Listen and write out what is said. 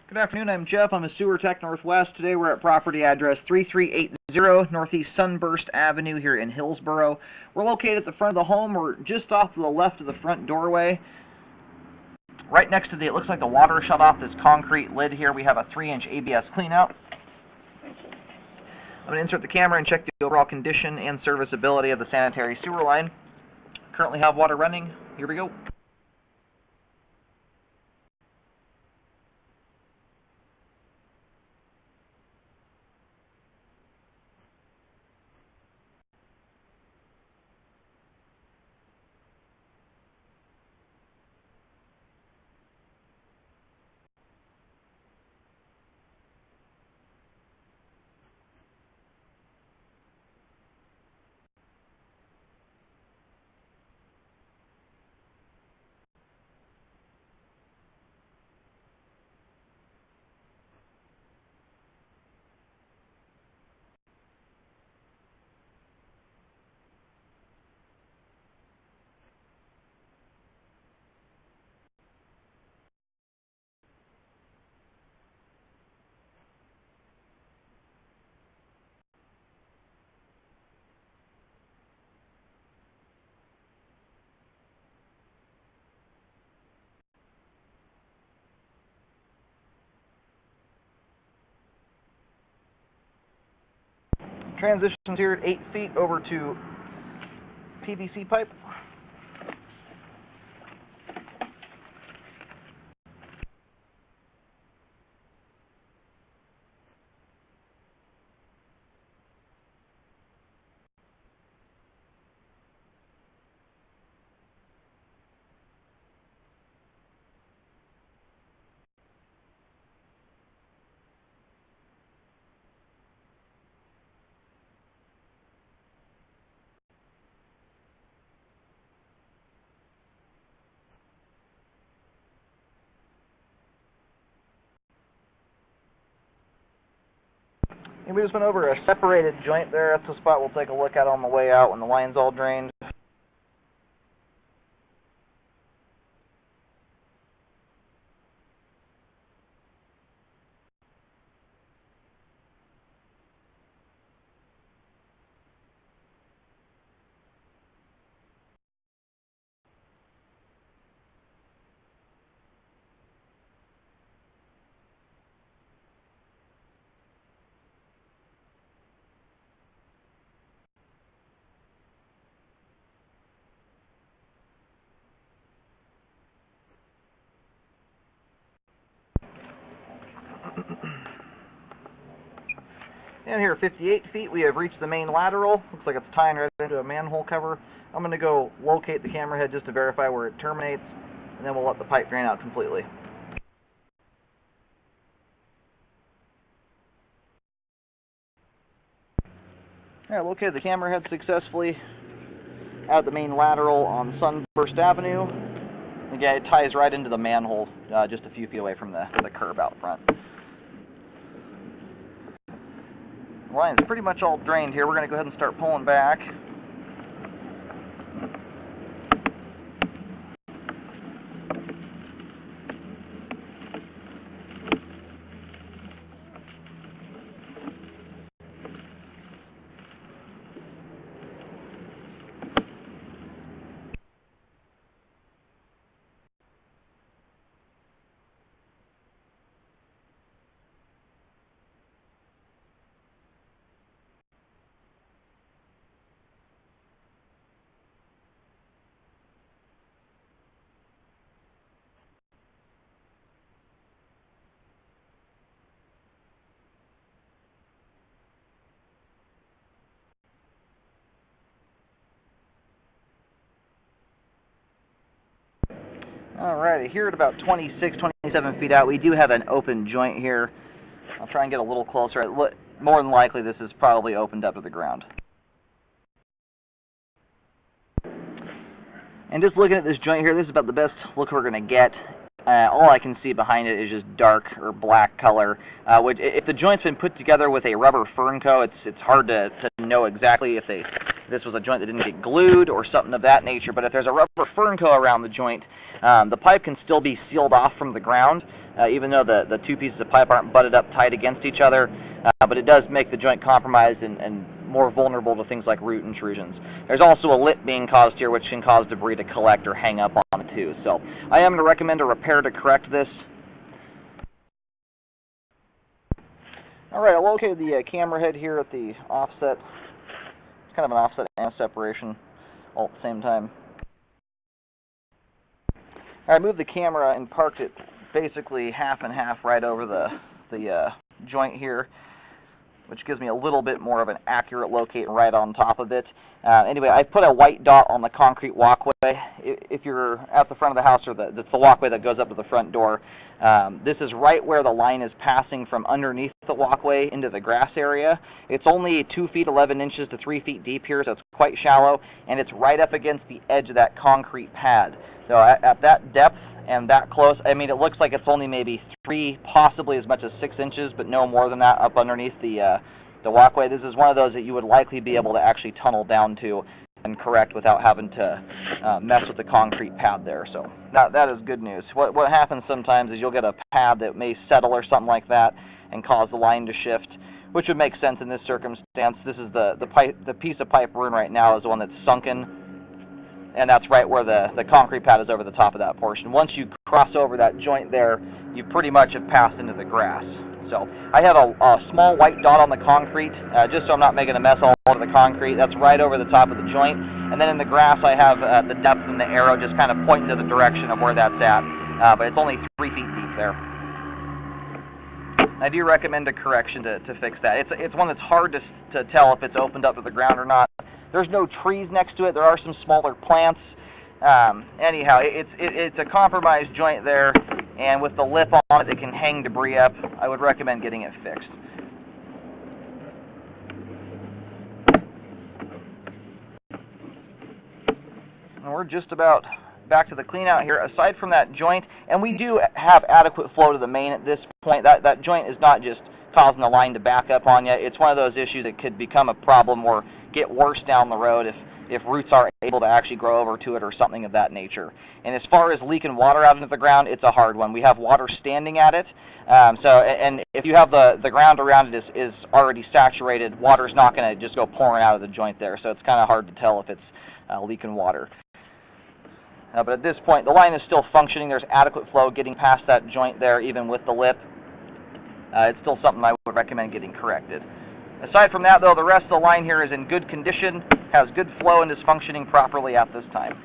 Good afternoon, I'm Jeff. I'm a sewer tech Northwest. Today we're at property address 3380 Northeast Sunburst Avenue here in Hillsboro. We're located at the front of the home. We're just off to the left of the front doorway. Right next to it looks like the water shut off this concrete lid here. We have a 3-inch ABS cleanout. I'm going to insert the camera and check the overall condition and serviceability of the sanitary sewer line. Currently have water running. Here we go. Transitions here at 8 feet over to PVC pipe. And we just went over a separated joint there. That's the spot we'll take a look at on the way out when the line's all drained. And here at 58 feet, we have reached the main lateral. Looks like it's tying right into a manhole cover. I'm going to go locate the camera head just to verify where it terminates, and then we'll let the pipe drain out completely. Alright, located the camera head successfully at the main lateral on Sunburst Avenue. Again, it ties right into the manhole just a few feet away from the curb out front. The line's pretty much all drained here. We're going to go ahead and start pulling back. Alrighty, here at about 26, 27 feet out, we do have an open joint here. I'll try and get a little closer. More than likely, this is probably opened up to the ground. And just looking at this joint here, this is about the best look we're going to get. All I can see behind it is just dark or black color. If the joint's been put together with a rubber fern coat, it's hard to know exactly if they this was a joint that didn't get glued or something of that nature. But if there's a rubber fernco around the joint, the pipe can still be sealed off from the ground, even though the two pieces of pipe aren't butted up tight against each other. But it does make the joint compromised and more vulnerable to things like root intrusions. There's also a lip being caused here, which can cause debris to collect or hang up on it too. So I am going to recommend a repair to correct this. Alright, I located the camera head here at the offset. It's kind of an offset and a separation all at the same time. I moved the camera and parked it basically half and half right over the joint here, which gives me a little bit more of an accurate locate right on top of it. Anyway, I've put a white dot on the concrete walkway. If you're at the front of the house, or that's the walkway that goes up to the front door, this is right where the line is passing from underneath the walkway into the grass area. It's only 2 feet 11 inches to 3 feet deep here, so it's quite shallow, and it's right up against the edge of that concrete pad. So at that depth and that close, I mean, it looks like it's only maybe 3, possibly as much as 6 inches, but no more than that up underneath the walkway. This is one of those that you would likely be able to actually tunnel down to and correct without having to mess with the concrete pad there. So that is good news. What happens sometimes is you'll get a pad that may settle or something like that and cause the line to shift, which would make sense in this circumstance. This is the piece of pipe we're in right now is the one that's sunken, and that's right where the concrete pad is over the top of that portion. Once you cross over that joint there, you pretty much have passed into the grass. So I have a small white dot on the concrete, just so I'm not making a mess all over the concrete. That's right over the top of the joint. And then in the grass I have the depth and the arrow just kind of pointing to the direction of where that's at. But it's only 3 feet deep there. I do recommend a correction to fix that. It's one that's hard to tell if it's opened up to the ground or not. There's no trees next to it. There are some smaller plants. Anyhow, it's a compromised joint there, and with the lip on it that can hang debris up, I would recommend getting it fixed. And we're just about back to the clean out here. Aside from that joint, and we do have adequate flow to the main at this point. That joint is not just causing the line to back up on you. It's one of those issues that could become a problem or get worse down the road if roots aren't able to actually grow over to it or something of that nature. And as far as leaking water out into the ground, it's a hard one. We have water standing at it, and if you have the ground around it is already saturated, water's not going to just go pouring out of the joint there, so it's kind of hard to tell if it's leaking water. But at this point, the line is still functioning. There's adequate flow getting past that joint there, even with the lip. It's still something I would recommend getting corrected. Aside from that, though, the rest of the line here is in good condition, has good flow, and is functioning properly at this time.